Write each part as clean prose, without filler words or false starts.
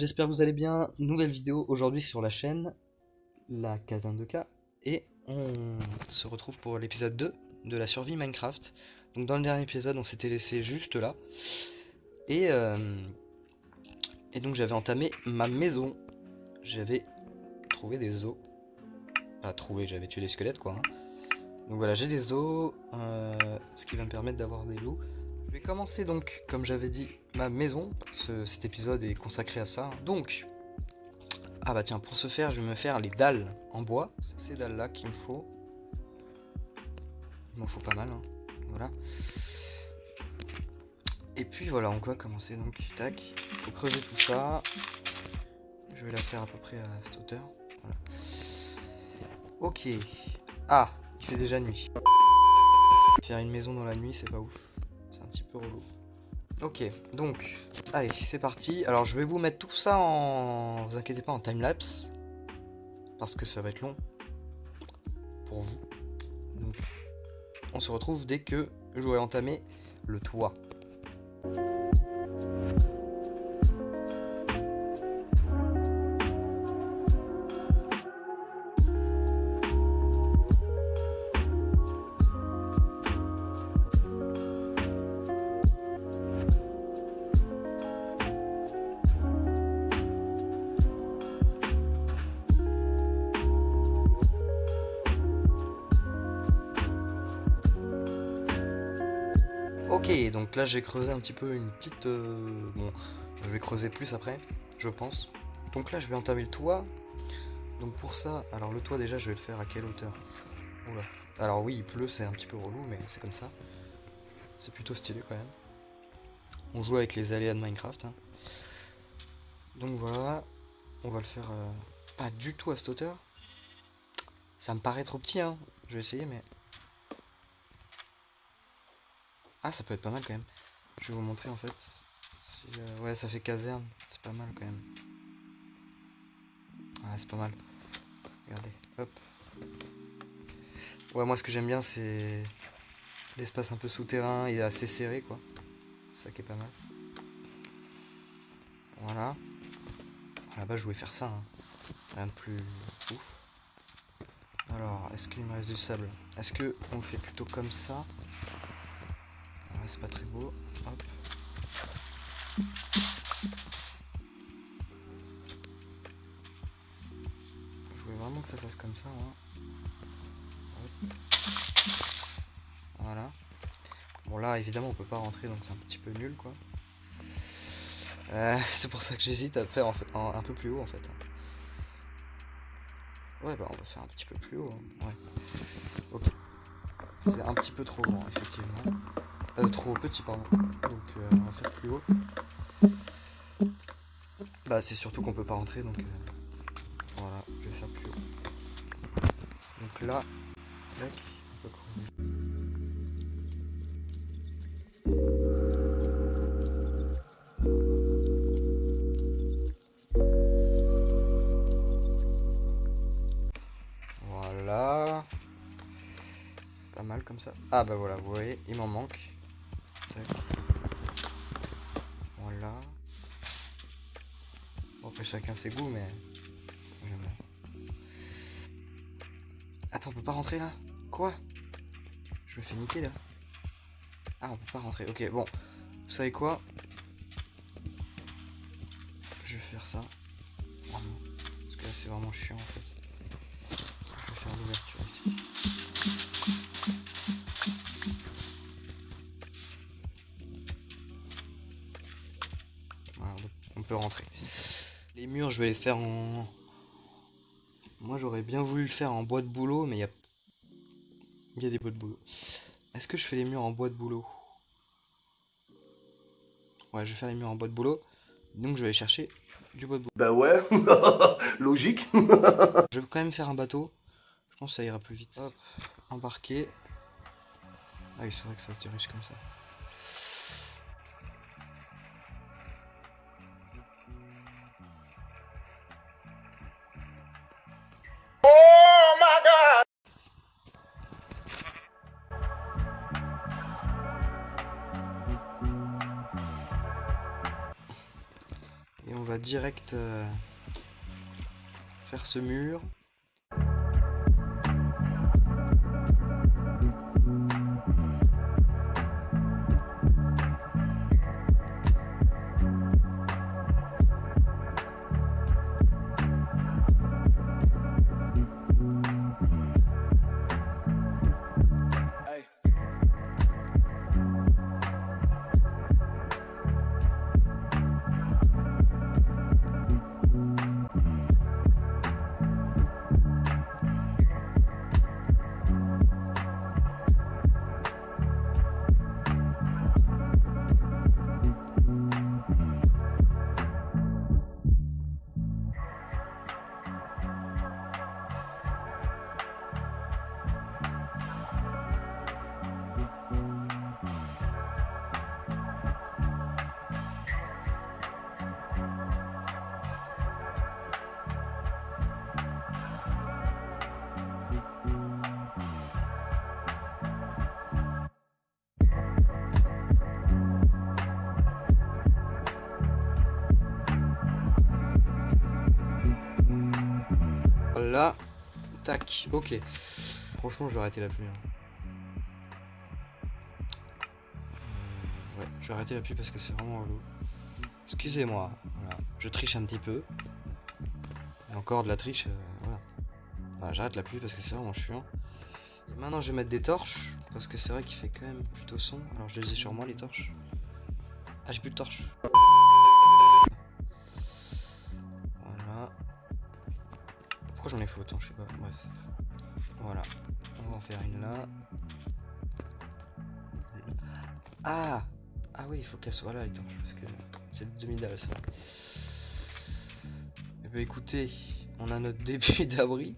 j'espère que vous allez bien. Nouvelle vidéo aujourd'hui sur la chaîne, la Caserne de K. Et on se retrouve pour l'épisode 2 de la survie Minecraft. Donc dans le dernier épisode, on s'était laissé juste là. Et, euh, et donc j'avais entamé ma maison. J'avais trouvé des os. Pas trouvé, j'avais tué des squelettes quoi. Donc voilà, j'ai des os, ce qui va me permettre d'avoir des loups. Je vais commencer donc, comme j'avais dit, ma maison. Cet épisode est consacré à ça. Donc, ah bah tiens, pour ce faire, je vais me faire les dalles en bois. C'est ces dalles là qu'il me faut. Il m'en faut pas mal, hein. Voilà. Et puis voilà, on va commencer donc, tac. Il faut creuser tout ça. Je vais la faire à peu près à cette hauteur. Voilà. Ok. Ah, il fait déjà nuit. Faire une maison dans la nuit, c'est pas ouf. C'est un petit peu relou. Ok, donc, allez, c'est parti. Alors, je vais vous mettre tout ça en... Vous inquiétez pas, en timelapse. Parce que ça va être long. Pour vous. Donc, on se retrouve dès que j'aurai entamé le toit. Ok, donc là j'ai creusé un petit peu une petite... Bon, je vais creuser plus après, je pense. Donc là je vais entamer le toit. Donc pour ça, alors le toit déjà je vais le faire à quelle hauteur? Oula. Alors oui, il pleut, c'est un petit peu relou, mais c'est comme ça. C'est plutôt stylé quand même. On joue avec les aléas de Minecraft, hein. Donc voilà, on va le faire pas du tout à cette hauteur. Ça me paraît trop petit, hein. Je vais essayer, mais... Ah, ça peut être pas mal quand même. Je vais vous montrer en fait. Si, ouais, ça fait caserne. C'est pas mal quand même. Ouais, c'est pas mal. Regardez, hop. Ouais, moi ce que j'aime bien c'est l'espace un peu souterrain et assez serré quoi. C'est ça qui est pas mal. Voilà. Là-bas je voulais faire ça, hein. Rien de plus ouf. Alors, est-ce qu'il me reste du sable? Est-ce que on le fait plutôt comme ça? Ouais, c'est pas très beau. Hop. Je voulais vraiment que ça fasse comme ça, hein. Hop. Voilà. Bon là évidemment on peut pas rentrer donc c'est un petit peu nul quoi. C'est pour ça que j'hésite à faire en fait, un peu plus haut en fait. Ouais bah on va faire un petit peu plus haut, hein. Ouais. Ok. C'est un petit peu trop grand effectivement. Trop petit pardon. Donc on va faire plus haut. Bah c'est surtout qu'on peut pas rentrer donc voilà, je vais faire plus haut. Donc là, tac, on peut creuser. Voilà. C'est pas mal comme ça. Ah bah voilà, vous voyez, il m'en manque. Tac. Voilà. Bon, après chacun ses goûts, mais j'aime bien. Attends, on peut pas rentrer là? Quoi? Je me fais niquer là. Ah, on peut pas rentrer. Ok, bon. Vous savez quoi? Je vais faire ça. Vraiment. Parce que là, c'est vraiment chiant en fait. Je vais faire l'ouverture ici. Voilà, on peut rentrer. Les murs, je vais les faire en... Moi, j'aurais bien voulu le faire en bois de bouleau, mais il y a des bois de bouleau. Est-ce que je fais les murs en bois de bouleau? Ouais, je vais faire les murs en bois de bouleau. Donc, je vais aller chercher du bois de bouleau. Bah ouais, logique. Je vais quand même faire un bateau. Je pense que ça ira plus vite. Hop, embarquer. Ah oui, c'est vrai que ça se dirige comme ça. Oh my god. Et on va direct faire ce mur. Là, tac, ok. Franchement, je vais arrêter la pluie. Ouais, je vais arrêter la pluie parce que c'est vraiment relou. Excusez-moi, voilà. Je triche un petit peu. Et encore de la triche, voilà. Voilà, j'arrête la pluie parce que c'est vraiment chiant. Et maintenant, je vais mettre des torches parce que c'est vrai qu'il fait quand même plutôt sombre. Alors, je les ai sur moi, les torches. Ah, j'ai plus de torches. Voilà. Pourquoi j'en ai fait autant, je sais pas, bref. Voilà, on va en faire une là. Ah. Ah oui, il faut qu'elle soit là les torches, parce que c'est demi-dalle ça. Et bah écoutez, on a notre début d'abri.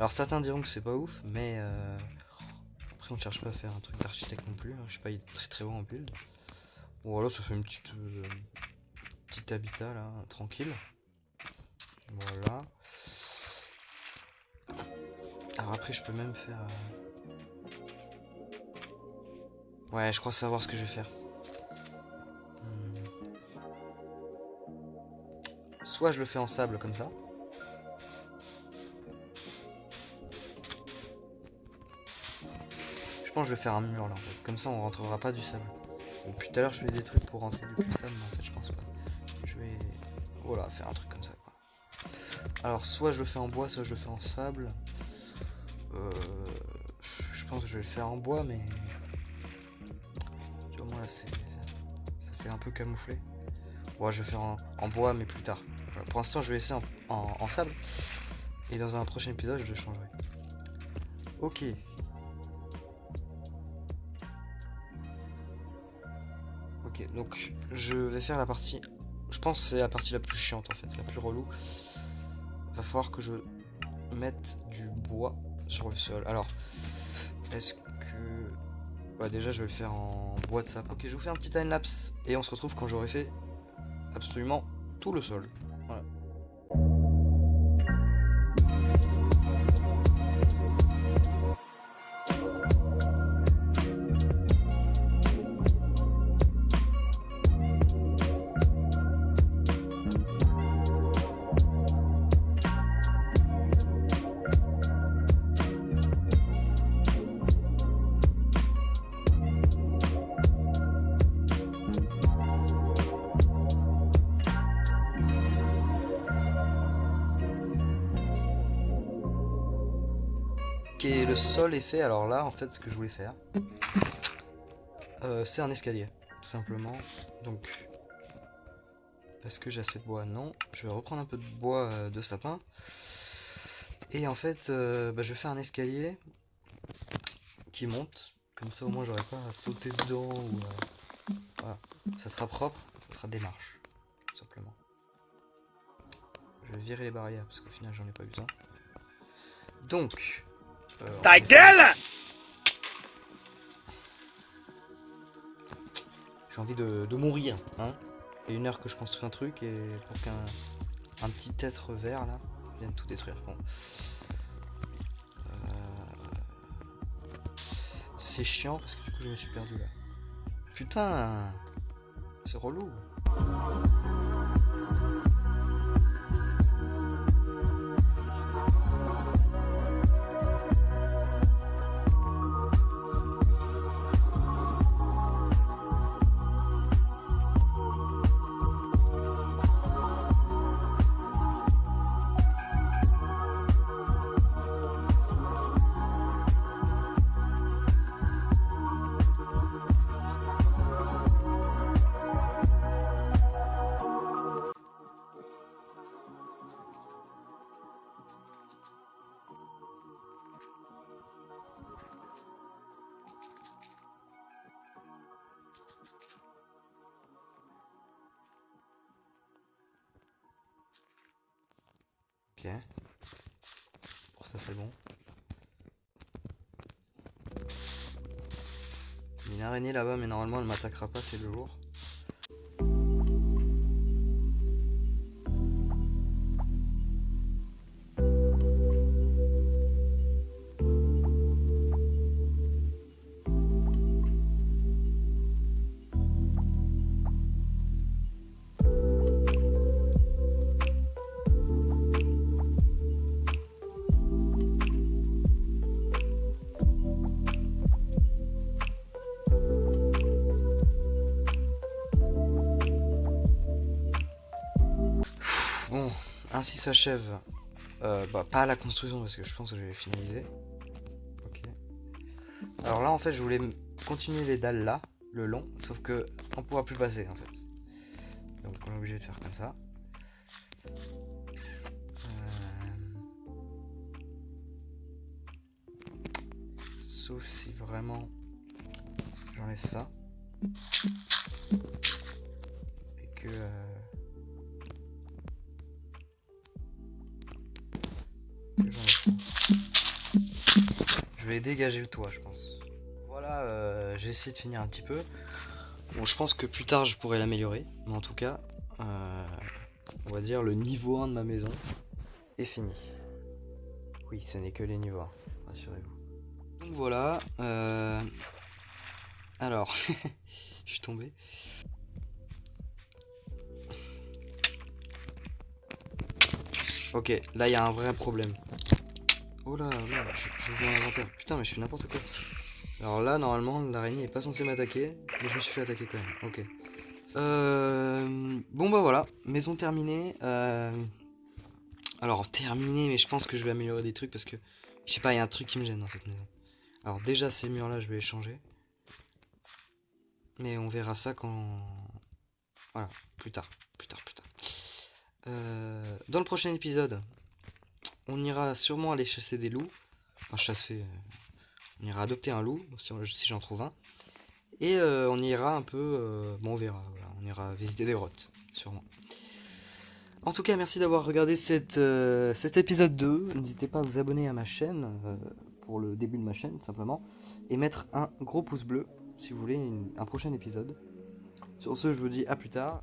Alors certains diront que c'est pas ouf, mais après on ne cherche pas à faire un truc d'architecte non plus, hein. Je sais pas, il est très très bon en build. Voilà, ça fait une petite habitat là, tranquille. Voilà. Alors après je peux même faire... Ouais, je crois savoir ce que je vais faire. Soit je le fais en sable comme ça. Je pense que je vais faire un mur là en fait. Comme ça on rentrera pas du sable. Bon, puis tout à l'heure je fais des trucs pour rentrer du sable, mais en fait je pense pas. Je vais... Voilà, faire un truc comme ça quoi. Alors soit je le fais en bois, soit je le fais en sable. Je pense que je vais le faire en bois, mais... Tu vois, moi là ça fait un peu camouflé. Bon, je vais faire en bois, mais plus tard. Voilà, pour l'instant je vais essayer en sable. Et dans un prochain épisode je le changerai. Ok. Ok, donc je vais faire la partie... Je pense que c'est la partie la plus chiante en fait, la plus relou. Va falloir que je mette du bois sur le sol. Alors, est-ce que... Ouais, déjà je vais le faire en bois de sapin. Ok, je vous fais un petit time-lapse et on se retrouve quand j'aurai fait absolument tout le sol. Voilà. Ok, le sol est fait. Alors là, en fait, ce que je voulais faire, c'est un escalier, tout simplement. Donc, est-ce que j'ai assez de bois? Non. Je vais reprendre un peu de bois de sapin. Et en fait, je vais faire un escalier qui monte. Comme ça, au moins, j'aurai pas à sauter dedans. Ou, voilà. Ça sera propre, ça sera des marches, tout simplement. Je vais virer les barrières parce qu'au final, j'en ai pas besoin. Donc... Ta gueule! J'ai envie de mourir, hein. Il y a 1 heure que je construis un truc et pour qu'un petit être vert là vienne tout détruire. Bon. C'est chiant parce que du coup je me suis perdu là. Putain, c'est relou. Ok. Pour ça c'est bon. Il y a une araignée là-bas, mais normalement elle m'attaquera pas, c'est le jour. Bon, ainsi s'achève. Pas la construction parce que je pense que je vais finaliser. Ok. Alors là, en fait, je voulais continuer les dalles là, le long, sauf que on pourra plus passer en fait. Donc on est obligé de faire comme ça. Sauf si vraiment j'enlève ça. Et que... j'enlève ça. Je vais dégager le toit, je pense. Voilà, j'ai essayé de finir un petit peu. Bon, je pense que plus tard je pourrais l'améliorer. Mais en tout cas, on va dire le niveau 1 de ma maison est fini. Oui, ce n'est que les niveaux 1, rassurez-vous. Donc voilà. Alors, je suis tombé. Ok, là il y a un vrai problème. Oh là, là, j'ai vu un inventaire. Putain, mais je fais n'importe quoi. Alors là, normalement, l'araignée est pas censée m'attaquer, mais je me suis fait attaquer quand même. Ok. Bon bah voilà, maison terminée. Alors terminée, mais je pense que je vais améliorer des trucs parce que je sais pas, il y a un truc qui me gêne dans cette maison. Alors déjà ces murs là, je vais les changer, mais on verra ça quand, voilà, plus tard. Dans le prochain épisode, on ira sûrement aller chasser des loups. Enfin chasser, on ira adopter un loup si j'en trouve un. Et on ira un peu, bon on verra, voilà, on ira visiter des grottes, sûrement. En tout cas, merci d'avoir regardé cet épisode 2. N'hésitez pas à vous abonner à ma chaîne, pour le début de ma chaîne, simplement. Et mettre un gros pouce bleu, si vous voulez un prochain épisode. Sur ce, je vous dis à plus tard.